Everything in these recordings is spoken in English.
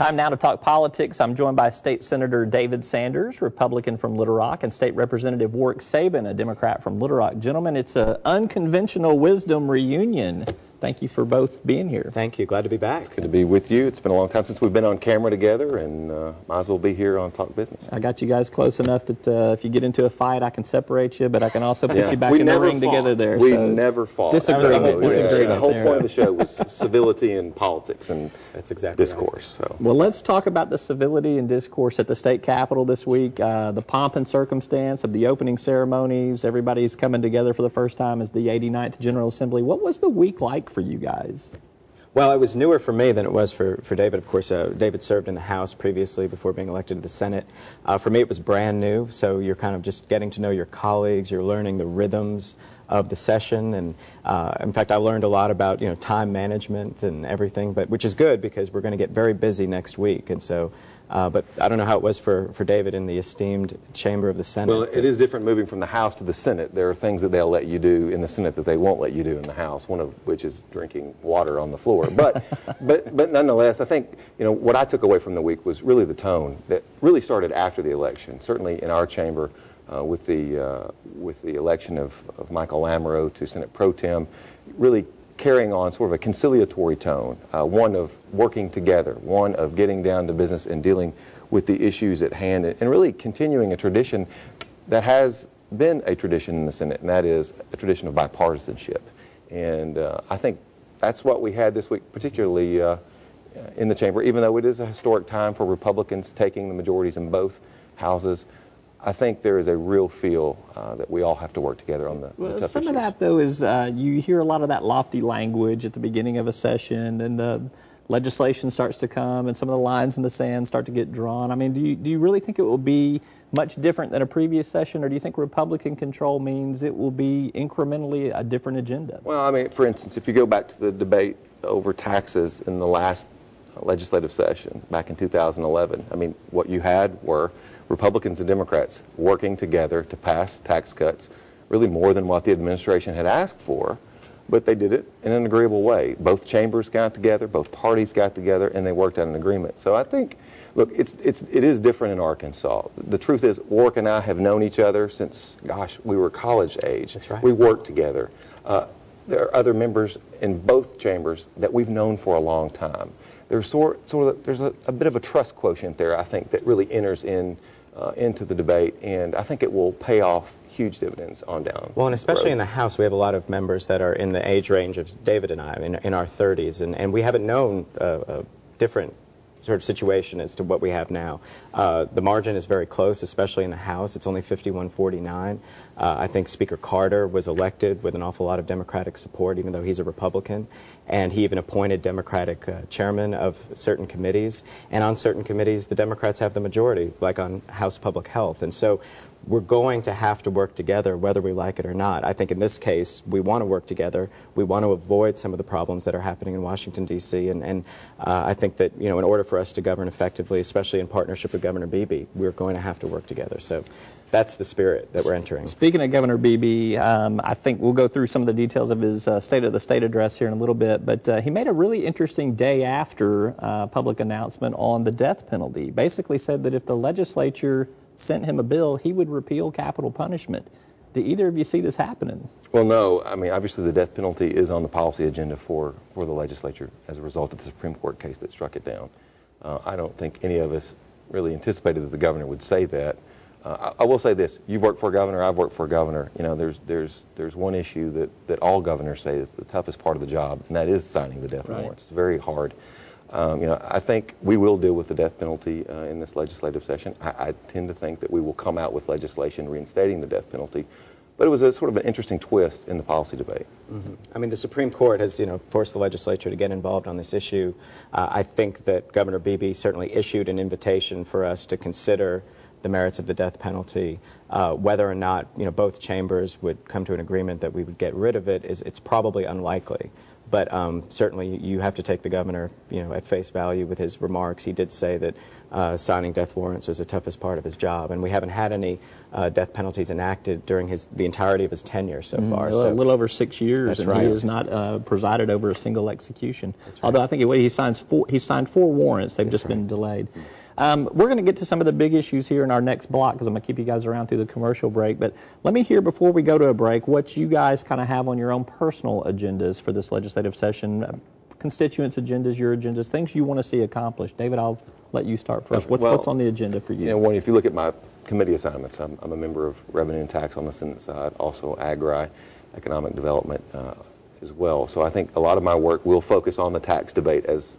Time now to talk politics. I'm joined by State Senator David Sanders, Republican from Little Rock, and State Representative Warwick Sabin, a Democrat from Little Rock. Gentlemen, it's an unconventional wisdom reunion. Thank you for both being here. Thank you. Glad to be back. It's good to be with you. It's been a long time since we've been on camera together, and might as well be here on Talk Business. I got you guys close enough that if you get into a fight, I can separate you, but I can also put you back in the ring together there. We never fought. Disagreement. The whole point of the show was civility and politics and That's exactly discourse. Right. So. Well, let's talk about the civility and discourse at the state capitol this week. The pomp and circumstance of the opening ceremonies. Everybody's coming together for the first time as the 89th General Assembly. What was the week like for you guys? Well, it was newer for me than it was for David. Of course, David served in the House previously before being elected to the Senate. For me, it was brand new, so you're kind of just getting to know your colleagues. You're learning the rhythms of the session, and in fact, I learned a lot about time management and everything, which is good because we're going to get very busy next week, and so. But I don't know how it was for David in the esteemed chamber of the Senate. Well, it is different moving from the House to the Senate. There are things that they'll let you do in the Senate that they won't let you do in the House, one of which is drinking water on the floor. But nonetheless, I think what I took away from the week was really the tone that really started after the election. Certainly in our chamber, with the election of Michael Lamoureux to Senate Pro Tem, really carrying on sort of a conciliatory tone, one of working together, one of getting down to business and dealing with the issues at hand, and really continuing a tradition that has been a tradition in the Senate, and that is a tradition of bipartisanship. And I think that's what we had this week, particularly in the chamber, even though it is a historic time for Republicans taking the majorities in both houses. I think there is a real feel that we all have to work together on the tough some issues. of that, though, is you hear a lot of that lofty language at the beginning of a session, and the legislation starts to come, and some of the lines in the sand start to get drawn. I mean, do you really think it will be much different than a previous session, or do you think Republican control means it will be incrementally a different agenda? Well, I mean, for instance, if you go back to the debate over taxes in the last legislative session back in 2011, I mean, what you had were Republicans and Democrats working together to pass tax cuts, really more than what the administration had asked for, but they did it in an agreeable way. Both chambers got together, both parties got together, and they worked out an agreement. So I think, look, it is different in Arkansas. The truth is, Warwick and I have known each other since, gosh, we were college age. That's right. We worked together. There are other members in both chambers that we've known for a long time. There's there's a bit of a trust quotient there, I think, that really enters into the debate, and I think it will pay off huge dividends on down. Well, and especially in the House, we have a lot of members that are in the age range of David and I, in our 30s, and we haven't known a different sort of situation as to what we have now. The margin is very close, especially in the House. It's only 51-49. I think Speaker Carter was elected with an awful lot of Democratic support, even though he's a Republican, and he even appointed Democratic chairmen of certain committees, and on certain committees the Democrats have the majority, like on House Public Health, and so we're going to have to work together whether we like it or not. I think in this case we want to work together. We want to avoid some of the problems that are happening in Washington, D.C., and I think that in order for us to govern effectively, especially in partnership with Governor Beebe, we're going to have to work together. So that's the spirit that we're entering. Speaking of Governor Beebe, I think we'll go through some of the details of his State of the State address here in a little bit, but he made a really interesting day after public announcement on the death penalty. Basically said that if the legislature sent him a bill, he would repeal capital punishment. Do either of you see this happening? Well, no. I mean, obviously the death penalty is on the policy agenda for the legislature as a result of the Supreme Court case that struck it down. I don't think any of us really anticipated that the governor would say that. I will say this: you've worked for a governor, I've worked for a governor. There's one issue that all governors say is the toughest part of the job, and that is signing the death warrants. It's very hard. I think we will deal with the death penalty in this legislative session. I tend to think that we will come out with legislation reinstating the death penalty. But it was a sort of an interesting twist in the policy debate. Mm-hmm. I mean, the Supreme Court has, forced the legislature to get involved on this issue. I think that Governor Beebe certainly issued an invitation for us to consider the merits of the death penalty. Whether or not, both chambers would come to an agreement that we would get rid of it, it's probably unlikely. But certainly you have to take the governor, at face value with his remarks. He did say that signing death warrants was the toughest part of his job, and we haven't had any death penalties enacted during the entirety of his tenure so far. So a little over 6 years, that's and right. he has not presided over a single execution. That's right. Although I think he signed 4 warrants. They've just been delayed. We're going to get to some of the big issues here in our next block because I'm going to keep you guys around through the commercial break. But let me hear before we go to a break what you guys kind of have on your own personal agendas for this legislative session, constituents' agendas, your agendas, things you want to see accomplished. David, I'll let you start first. What's on the agenda for you? One, if you look at my committee assignments, I'm a member of Revenue and Tax on the Senate side, also Agri, Economic Development as well. So I think a lot of my work will focus on the tax debate as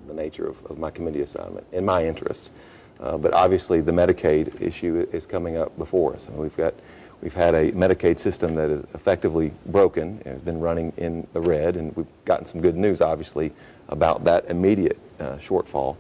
the nature of my committee assignment and my interests. But obviously the Medicaid issue is coming up before us. We've had a Medicaid system that is effectively broken and has been running in the red, and we've gotten some good news, obviously, about that immediate shortfall.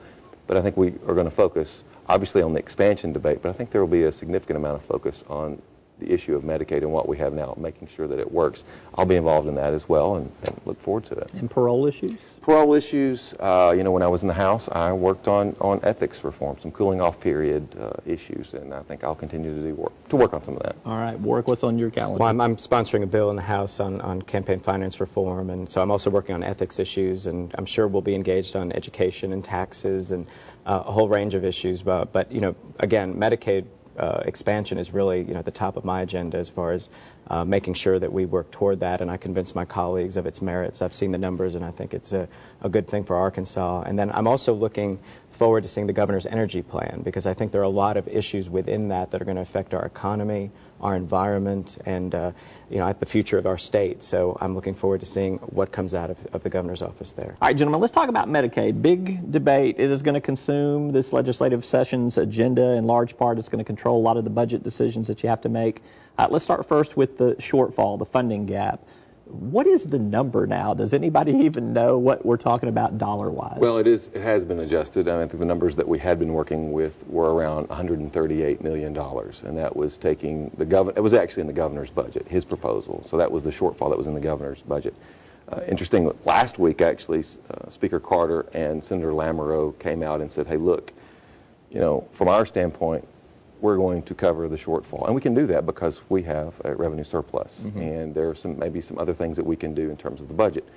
But I think we are going to focus, obviously, on the expansion debate, but I think there will be a significant amount of focus on the issue of Medicaid and what we have now, making sure that it works. I'll be involved in that as well and look forward to it. And parole issues? Parole issues, when I was in the House, I worked on ethics reform, some cooling off period issues, and I think I'll continue to work on some of that. All right, Warwick, what's on your calendar? Well, I'm sponsoring a bill in the House on campaign finance reform, and so I'm also working on ethics issues, and I'm sure we'll be engaged on education and taxes and a whole range of issues. But again, Medicaid expansion is really, at the top of my agenda as far as making sure that we work toward that, and I convince my colleagues of its merits. I've seen the numbers, and I think it's a good thing for Arkansas. And then I'm also looking forward to seeing the governor's energy plan, because I think there are a lot of issues within that are going to affect our economy, our environment, and the future of our state. So I'm looking forward to seeing what comes out of the governor's office there. All right, gentlemen, let's talk about Medicaid. Big debate. It is going to consume this legislative session's agenda in large part. It's going to control a lot of the budget decisions that you have to make. Let's start first with the shortfall, the funding gap. What is the number now? Does anybody even know what we're talking about dollar-wise? Well, it has been adjusted. I think the numbers that we had been working with were around $138 million, and that was it was actually in the governor's budget, his proposal. So that was the shortfall that was in the governor's budget. Interesting, last week actually, Speaker Carter and Senator Lamoureux came out and said, hey, look, from our standpoint, we're going to cover the shortfall. And we can do that because we have a revenue surplus. Mm-hmm. And there are maybe some other things that we can do in terms of the budget.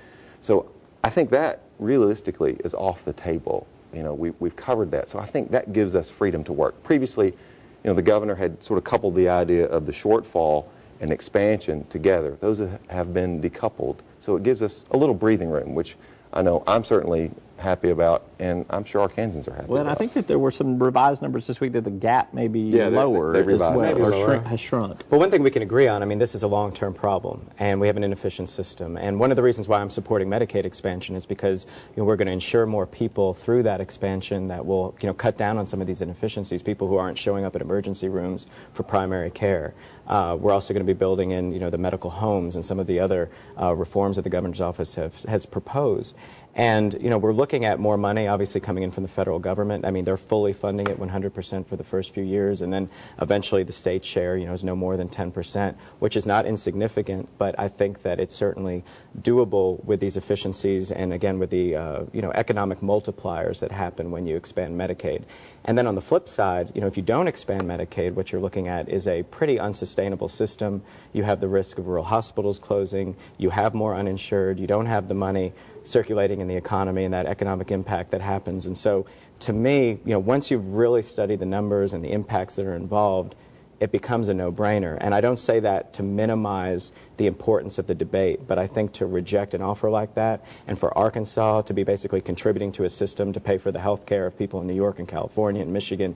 So I think that realistically is off the table. We've covered that. So I think that gives us freedom to work. Previously, the governor had sort of coupled the idea of the shortfall and expansion together. Those have been decoupled. So it gives us a little breathing room, which I know I'm certainly happy about, and I'm sure Arkansans are happy about. And I think that there were some revised numbers this week that the gap may be lower they as well, or has shrunk. Well, one thing we can agree on, this is a long-term problem, and we have an inefficient system. And one of the reasons why I'm supporting Medicaid expansion is because we're going to insure more people through that expansion that will cut down on some of these inefficiencies, people who aren't showing up at emergency rooms for primary care. We're also going to be building in the medical homes and some of the other reforms that the governor's office has proposed. And, we're looking at more money, obviously, coming in from the federal government. They're fully funding it 100% for the first few years, and then eventually the state share, is no more than 10%, which is not insignificant, but I think that it's certainly doable with these efficiencies and, again, with the, economic multipliers that happen when you expand Medicaid. And then on the flip side, if you don't expand Medicaid, what you're looking at is a pretty unsustainable system. You have the risk of rural hospitals closing. You have more uninsured. You don't have the money circulating in the economy and that economic impact that happens. And so, to me, once you've really studied the numbers and the impacts that are involved, it becomes a no-brainer. And I don't say that to minimize the importance of the debate, but I think to reject an offer like that and for Arkansas to be basically contributing to a system to pay for the health care of people in New York and California and Michigan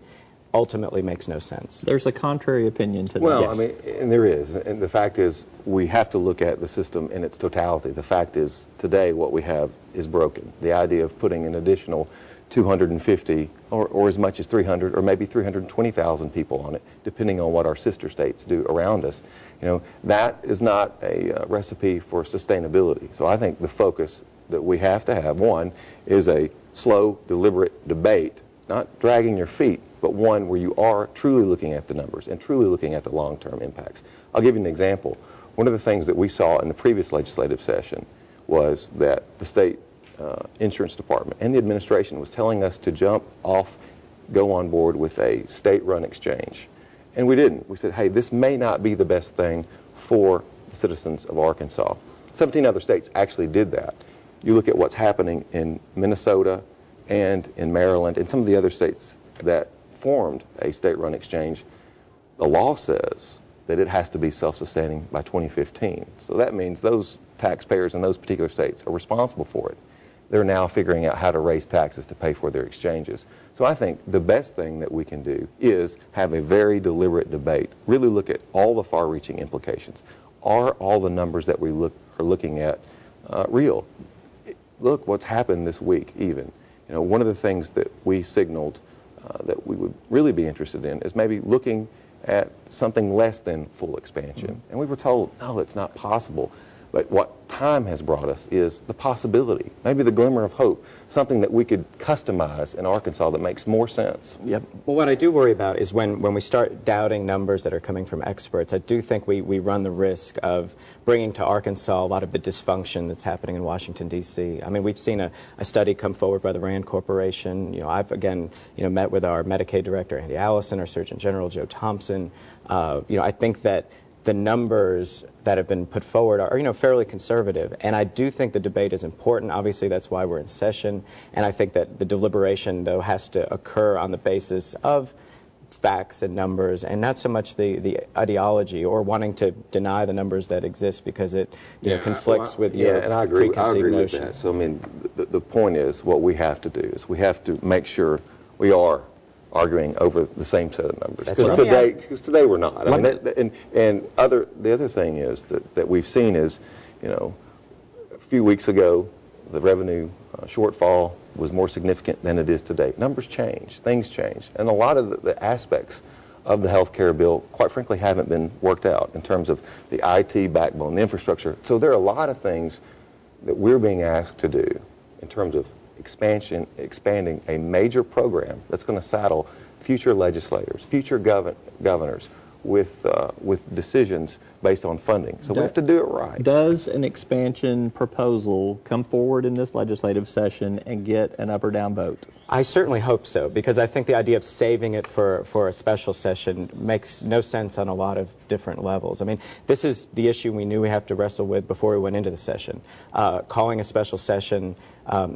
ultimately makes no sense. There's a contrary opinion to that. Well, yes. And there is. And the fact is we have to look at the system in its totality. The fact is today what we have is broken. The idea of putting an additional 250 or as much as 300 or maybe 320,000 people on it, depending on what our sister states do around us, that is not a recipe for sustainability. So I think the focus that we have to have, one, is a slow, deliberate debate, not dragging your feet, but one where you are truly looking at the numbers and truly looking at the long-term impacts. I'll give you an example. One of the things that we saw in the previous legislative session was that the state insurance department and the administration was telling us to go on board with a state-run exchange. And we didn't. We said, hey, this may not be the best thing for the citizens of Arkansas. 17 other states actually did that. You look at what's happening in Minnesota and in Maryland and some of the other states that formed a state-run exchange, the law says that it has to be self-sustaining by 2015. So that means those taxpayers in those particular states are responsible for it. They're now figuring out how to raise taxes to pay for their exchanges. So I think the best thing that we can do is have a very deliberate debate, really look at all the far-reaching implications. Are all the numbers that we are looking at real? Look what's happened this week even. You know, one of the things that we signaled that we would really be interested in is maybe looking at something less than full expansion. Mm-hmm. And we were told, no, it's not possible. But what time has brought us is the possibility, maybe the glimmer of hope, something that we could customize in Arkansas that makes more sense. Yep. Well, what I do worry about is when we start doubting numbers that are coming from experts, I do think we run the risk of bringing to Arkansas a lot of the dysfunction that's happening in Washington, D.C. I mean, we've seen a study come forward by the Rand Corporation. You know, I've, again, met with our Medicaid director, Andy Allison, our Surgeon General, Joe Thompson. I think that the numbers that have been put forward are, fairly conservative. And I do think the debate is important. Obviously, that's why we're in session. And I think that the deliberation, though, has to occur on the basis of facts and numbers and not so much the ideology or wanting to deny the numbers that exist because it conflicts with your and I agree preconceived with notion. that. So, I mean, the point is what we have to do is we have to make sure we are arguing over the same set of numbers. Because today we're not. I mean, the other thing is that we've seen is, a few weeks ago, the revenue shortfall was more significant than it is today. Numbers change, things change, and a lot of the aspects of the health care bill, quite frankly, haven't been worked out in terms of the IT backbone, the infrastructure. So there are a lot of things that we're being asked to do in terms of expanding a major program that's going to saddle future legislators, future governors with decisions based on funding. So we have to do it right. Does an expansion proposal come forward in this legislative session and get an up or down vote? I certainly hope so, because I think the idea of saving it for a special session makes no sense on a lot of different levels. I mean, this is the issue we knew we have to wrestle with before we went into the session. Calling a special session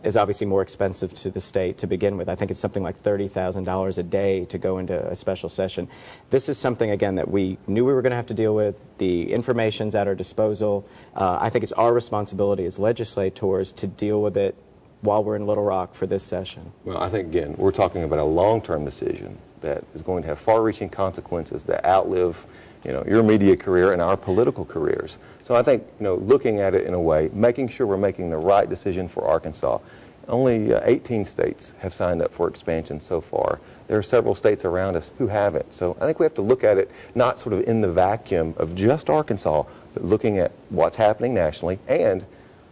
is obviously more expensive to the state to begin with. I think it's something like $30,000 a day to go into a special session. This is something, again, that we knew we were going to have to deal with. The information's at our disposal. I think it's our responsibility as legislators to deal with it while we're in Little Rock for this session. Well, I think, again, we're talking about a long-term decision that is going to have far-reaching consequences that outlive, your media career and our political careers. So I think, looking at it in a way, making sure we're making the right decision for Arkansas. Only 18 states have signed up for expansion so far. There are several states around us who haven't. So I think we have to look at it not sort of in the vacuum of just Arkansas, but looking at what's happening nationally and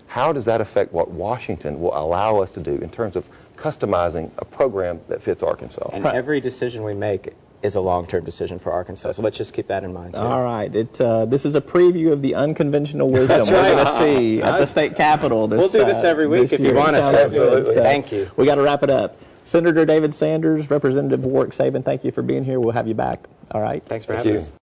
how does that affect what Washington will allow us to do in terms of customizing a program that fits Arkansas? And every decision we make is a long-term decision for Arkansas, so let's just keep that in mind, too. All right. This is a preview of the unconventional wisdom That's we're right. going to see at the state capitol We'll do this every week if you want us to. Absolutely. Thank you. We got to wrap it up. Senator David Sanders, Representative Warwick Sabin, thank you for being here. We'll have you back. All right. Thanks for having us.